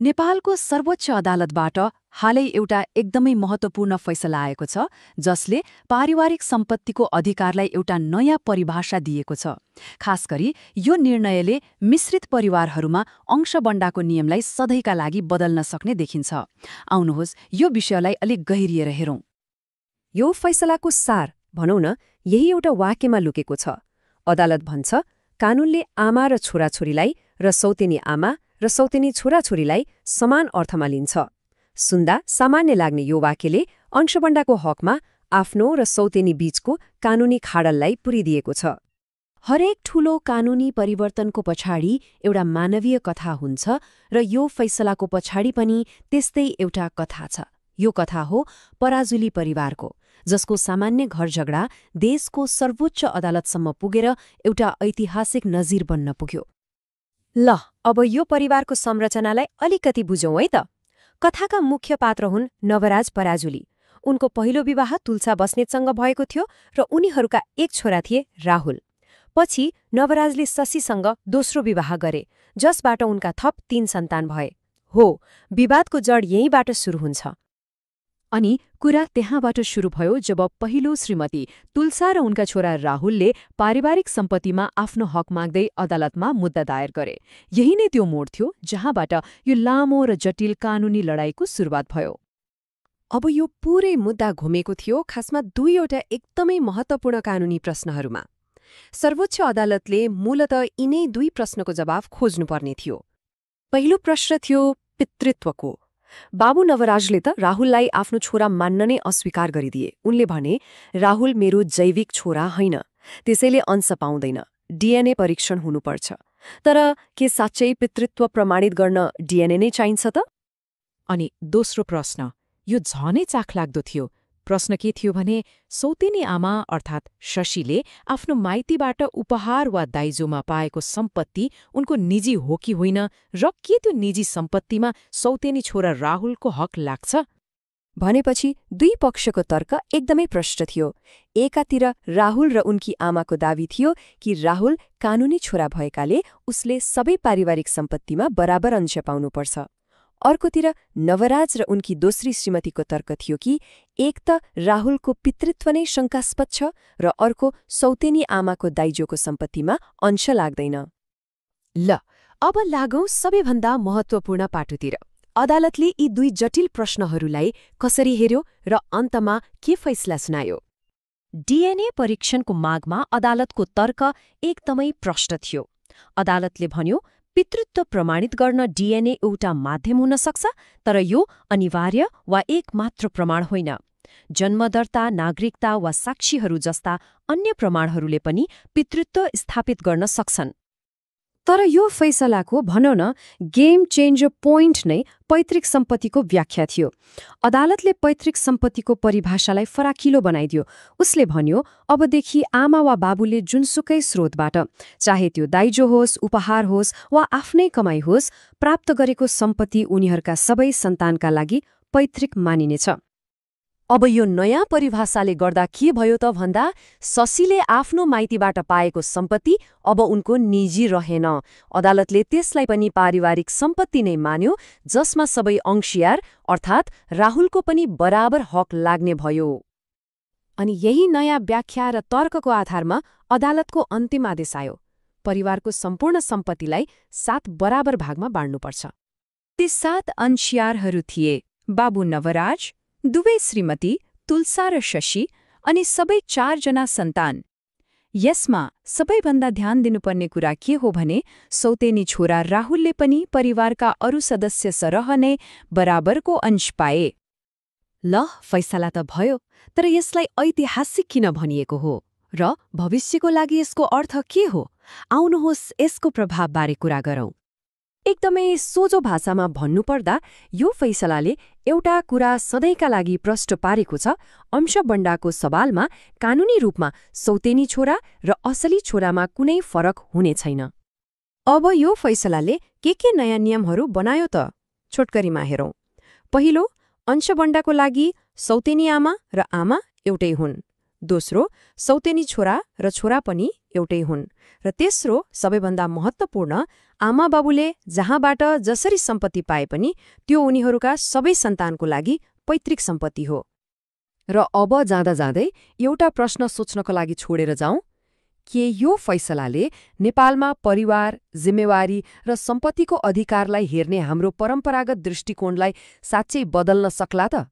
नेपालको सर्वोच्च अदालतबाट हालै एउटा एकदमै महत्त्वपूर्ण फैसला आएको छ जसले पारिवारिक सम्पत्तिको अधिकारलाई एउटा नयाँ परिभाषा दिएको छ। खास गरी यो निर्णयले मिश्रित परिवारहरूमा अंशबण्डाको नियमलाई सधैँका लागि बदल्न सक्ने देखिन्छ। आउनुहोस् यो विषयलाई अलिक गहिरिएर हेरौँ। यो फैसलाको सार भनौँ न यही एउटा वाक्यमा लुकेको छ। अदालत भन्छ कानूनले आमा र छोराछोरीलाई र सौतेनी आमा र सौतेनी छोराछोरीलाई समान अर्थमा लिन्छ। सुन्दा सामान्य लाग्ने यो वाक्यले अंशबण्डाको हकमा आफ्नो र सौतेनी बीचको कानूनी खाडललाई पुरिदिएको छ। हरेक ठूलो कानूनी परिवर्तनको पछाडि एउटा मानवीय कथा हुन्छ र यो फैसलाको पछाडि पनि त्यस्तै एउटा कथा छ। यो कथा हो पराजुली परिवारको, जसको सामान्य घर झगडा देशको सर्वोच्च अदालतसम्म पुगेर एउटा ऐतिहासिक नजिर बन्न पुग्यो। ल अब यो परिवारको संरचनालाई अलिकति बुझौँ है त। कथाका मुख्य पात्र हुन् नवराज पराजुली। उनको पहिलो विवाह तुलसा बस्नेतसँग भएको थियो र उनीहरूका एक छोरा थिए राहुल। पछि नवराजले शशीसँग दोस्रो विवाह गरे, जसबाट उनका थप 3 सन्तान भए। हो, विवादको जड यहीँबाट सुरु हुन्छ। अनि कुरा त्यहाँबाट सुरु भयो जब पहिलो श्रीमती तुलसा र उनका छोरा राहुलले पारिवारिक सम्पत्तिमा आफ्नो हक माग्दै अदालतमा मुद्दा दायर गरे। यही नै त्यो मोड थियो जहाँबाट यो लामो र जटिल कानूनी लडाईँको सुरुवात भयो। अब यो पुरै मुद्दा घुमेको थियो खासमा दुईवटा एकदमै महत्त्वपूर्ण कानूनी प्रश्नहरूमा। सर्वोच्च अदालतले मूलतः यिनै दुई प्रश्नको जवाफ खोज्नुपर्ने थियो। पहिलो प्रश्न थियो पितृत्वको। बाबु नवराजले त राहुललाई आफ्नो छोरा मान्न नै अस्वीकार गरिदिए। उनले भने राहुल मेरो जैविक छोरा होइन, त्यसैले अंश पाउँदैन, डीएनए परीक्षण हुनुपर्छ। तर के साँच्चै पितृत्व प्रमाणित गर्न डीएनए नै चाहिन्छ त? अनि दोस्रो प्रश्न यो झनै चाखलाग्दो थियो। प्रश्न के थियो भने सौतेनी आमा अर्थात् शशीले आफ्नो माइतीबाट उपहार वा दाइजोमा पाएको सम्पत्ति उनको निजी हो कि होइन, र के त्यो निजी सम्पत्तिमा सौतेनी छोरा राहुलको हक लाग्छ? भनेपछि दुई पक्षको तर्क एकदमै प्रष्ट थियो। एकातिर राहुल र उनकी आमाको दावी थियो कि राहुल कानूनी छोरा भएकाले उसले सबै पारिवारिक सम्पत्तिमा बराबर अंश पाउनुपर्छ। अर्कोतिर नवराज र उनकी दोस्री श्रीमतीको तर्क थियो कि एक त राहुलको पितृत्व नै शङ्कास्पद छ र अर्को सौतेनी आमाको दाइजोको सम्पत्तिमा अंश लाग्दैन। ल अब लागौं सबैभन्दा महत्त्वपूर्ण पाटोतिर। अदालतले यी दुई जटिल प्रश्नहरूलाई कसरी हेर्यो र अन्तमा के फैसला सुनायो? डीएनए परीक्षणको मागमा अदालतको तर्क एकदमै प्रष्ट थियो। अदालतले भन्यो पितृत्व प्रमाणित गर्न डीएनए एउटा माध्यम हुन सक्छ, तर यो अनिवार्य वा एकमात्र प्रमाण होइन। जन्मदर्ता, नागरिकता वा साक्षीहरू जस्ता अन्य प्रमाणहरूले पनि पितृत्व स्थापित गर्न सक्छन्। तर यो फैसलाको भनौँ न गेम चेन्जर पोइन्ट नै पैतृक सम्पत्तिको व्याख्या थियो। अदालतले पैतृक सम्पत्तिको परिभाषालाई फराकिलो बनाइदियो। उसले भन्यो अबदेखि आमा वा बाबुले जुनसुकै स्रोतबाट, चाहे त्यो दाइजो होस्, उपहार होस् वा आफ्नै कमाई होस्, प्राप्त गरेको सम्पत्ति उनीहरूका सबै सन्तानका लागि पैतृक मानिनेछ। अब यो नयाँ परिभाषाले गर्दा के भयो त भन्दा शशीले आफ्नो माइतीबाट पाएको सम्पत्ति अब उनको निजी रहेन। अदालतले त्यसलाई पनि पारिवारिक सम्पत्ति नै मान्यो, जसमा सबै अंशियार अर्थात् राहुलको पनि बराबर हक लाग्ने भयो। अनि यही नयाँ व्याख्या र तर्कको आधारमा अदालतको अन्तिम आदेश आयो। परिवारको सम्पूर्ण सम्पत्तिलाई 7 बराबर भागमा बाँड्नुपर्छ। ती 7 अंशियारहरू थिए बाबु नवराज, दुवै श्रीमती तुलसा र शशी अनि सबै 4 जना सन्तान। यसमा सबैभन्दा ध्यान दिनुपर्ने कुरा के हो भने सौतेनी छोरा राहुलले पनि परिवारका अरू सदस्य सरह नै बराबरको अंश पाए। ल फैसला त भयो, तर यसलाई ऐतिहासिक किन भनिएको हो र भविष्यको लागि यसको अर्थ के हो? आउनुहोस् यसको प्रभावबारे कुरा गरौँ। एकदमै सोझो भाषामा भन्नुपर्दा यो फैसलाले एउटा कुरा सधैँका लागि प्रष्ट पारेको छ। अंशबण्डाको सवालमा कानूनी रूपमा सौतेनी छोरा र असली छोरामा कुनै फरक हुने छैन। अब यो फैसलाले के नयाँ नियमहरू बनायो त? छोटकरीमा हेरौँ। पहिलो, अंशबण्डाको लागि सौतेनी आमा र आमा एउटै हुन्। दोस्रो, सौतेनी छोरा र छोरा पनि एउटै हुन्। र तेस्रो, सबैभन्दा महत्त्वपूर्ण, आमाबाबुले जहाँबाट जसरी सम्पत्ति पाए पनि त्यो उनीहरूका सबै सन्तानको लागि पैतृक सम्पत्ति हो। र अब जाँदा जाँदै एउटा प्रश्न सोच्नको लागि छोडेर जाउँ, के यो फैसलाले नेपालमा परिवार, जिम्मेवारी र सम्पत्तिको अधिकारलाई हेर्ने हाम्रो परम्परागत दृष्टिकोणलाई साँच्चै बदल्न सक्ला त?